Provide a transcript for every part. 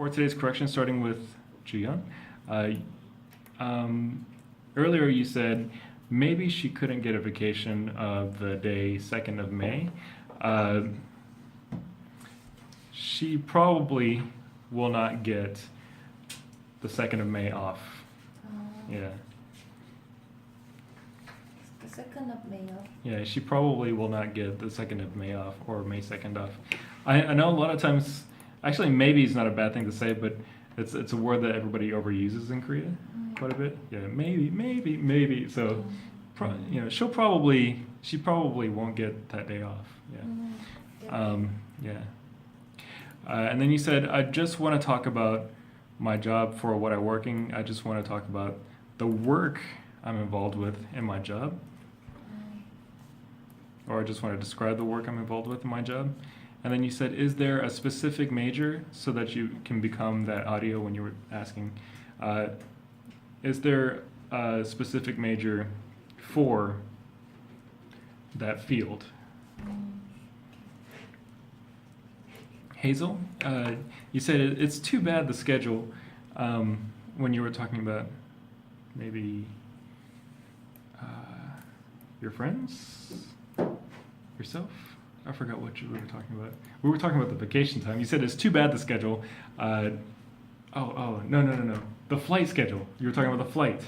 for today's correction, starting with Jihyun. Earlier you said maybe she couldn't get a vacation of the day 2nd of May. She probably will not get the 2nd of May off. Yeah. The 2nd of May off. Yeah, she probably will not get the 2nd of May off or May 2nd off. I know a lot of times, actually maybe is not a bad thing to say, but it's a word that everybody overuses in Korea quite a bit. Yeah, maybe. So, she probably won't get that day off. Yeah. Yeah. And then you said, I just want to talk about my job for what I'm working. I just want to talk about the work I'm involved with in my job. Or I just want to describe the work I'm involved with in my job. And then you said, is there a specific major so that you can become that audio when you were asking? Is there a specific major for that field? Hazel, you said it's too bad the schedule when you were talking about maybe your friends, yourself. I forgot what we were talking about. We were talking about the vacation time. You said it's too bad the schedule. No. The flight schedule. You were talking about the flight.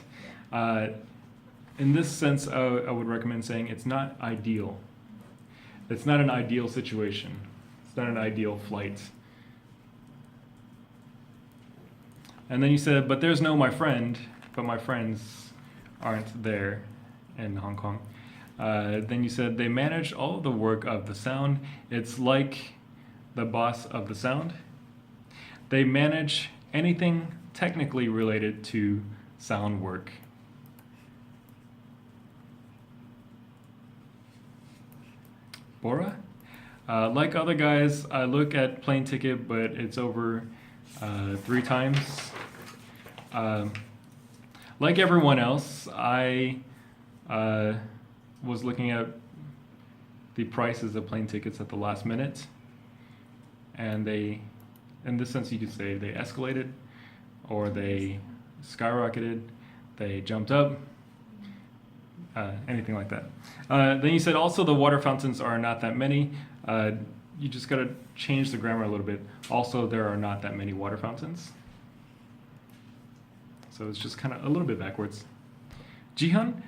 In this sense, I would recommend saying it's not ideal. It's not an ideal situation. It's not an ideal flight. And then you said, but there's no my friend, but my friends aren't there in Hong Kong. Then you said they manage all of the work of the sound. It's like the boss of the sound. They manage anything technically related to sound work. Bora? Like other guys, I look at plane ticket, but it's over 3 times. Like everyone else, I was looking at the prices of plane tickets at the last minute, and they, in this sense you could say they escalated, or they skyrocketed, they jumped up, anything like that. Then you said also the water fountains are not that many. You just gotta change the grammar a little bit. Also, there are not that many water fountains. So it's just kind of a little bit backwards. Jihyun,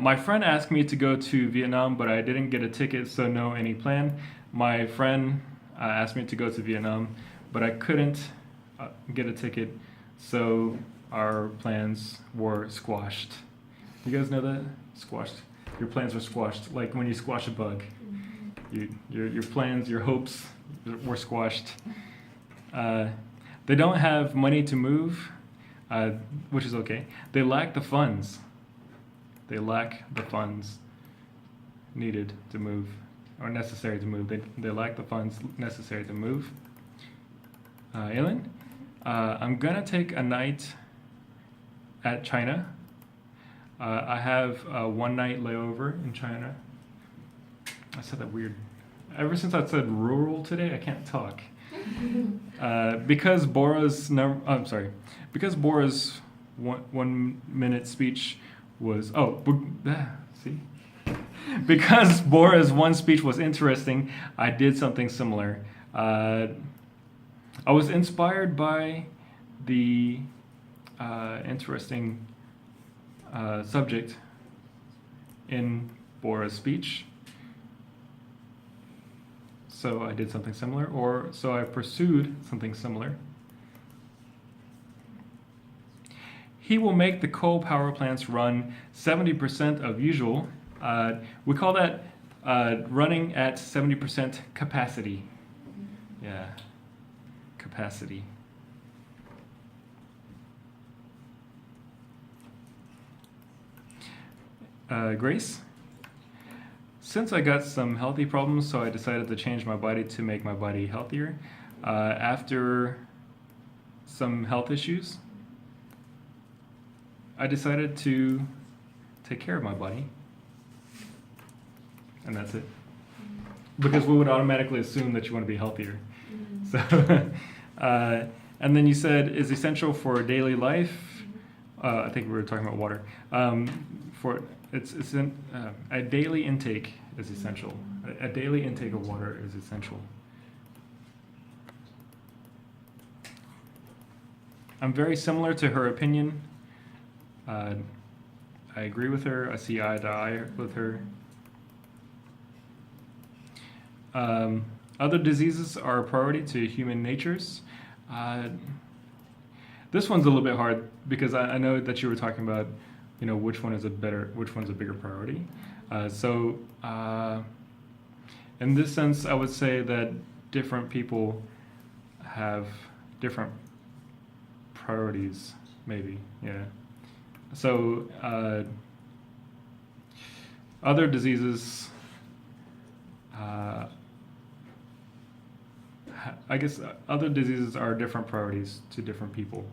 my friend asked me to go to Vietnam, but I didn't get a ticket, so no any plan. My friend asked me to go to Vietnam, but I couldn't get a ticket, so our plans were squashed. You guys know that? Squashed. Your plans were squashed, like when you squash a bug. Your plans, your hopes were squashed. They don't have money to move, which is okay. They lack the funds. They lack the funds needed to move, or necessary to move. They lack the funds necessary to move. Aileen, I'm gonna take a night at China. I have a 1-night layover in China. I said that weird. Ever since I said rural today, I can't talk. Because Bora's because Bora's 1 minute speech was because Bora's one speech was interesting, I did something similar. I was inspired by the interesting subject in Bora's speech. So I did something similar, or so I pursued something similar. He will make the coal power plants run 70% of usual. We call that running at 70% capacity. Yeah, capacity. Grace? Since I got some healthy problems, so I decided to change my body to make my body healthier. After some health issues, I decided to take care of my body. And that's it. Because we would automatically assume that you want to be healthier. So, And then you said is essential for daily life. I think we were talking about water. For a daily intake is essential. A daily intake of water is essential. I'm very similar to her opinion. I agree with her. I see eye to eye with her. Other diseases are a priority to human natures. This one's a little bit hard because I know that you were talking about, which one's a bigger priority. In this sense, I would say that different people have different priorities, maybe, yeah. So, other diseases, I guess other diseases are different priorities to different people.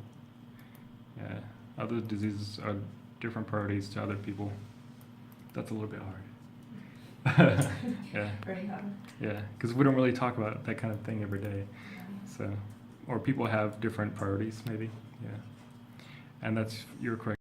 Yeah, other diseases are different priorities to other people. That's a little bit hard. Yeah. Very hard. Yeah, because we don't really talk about that kind of thing every day. So, or people have different priorities, maybe. Yeah, and you're correct.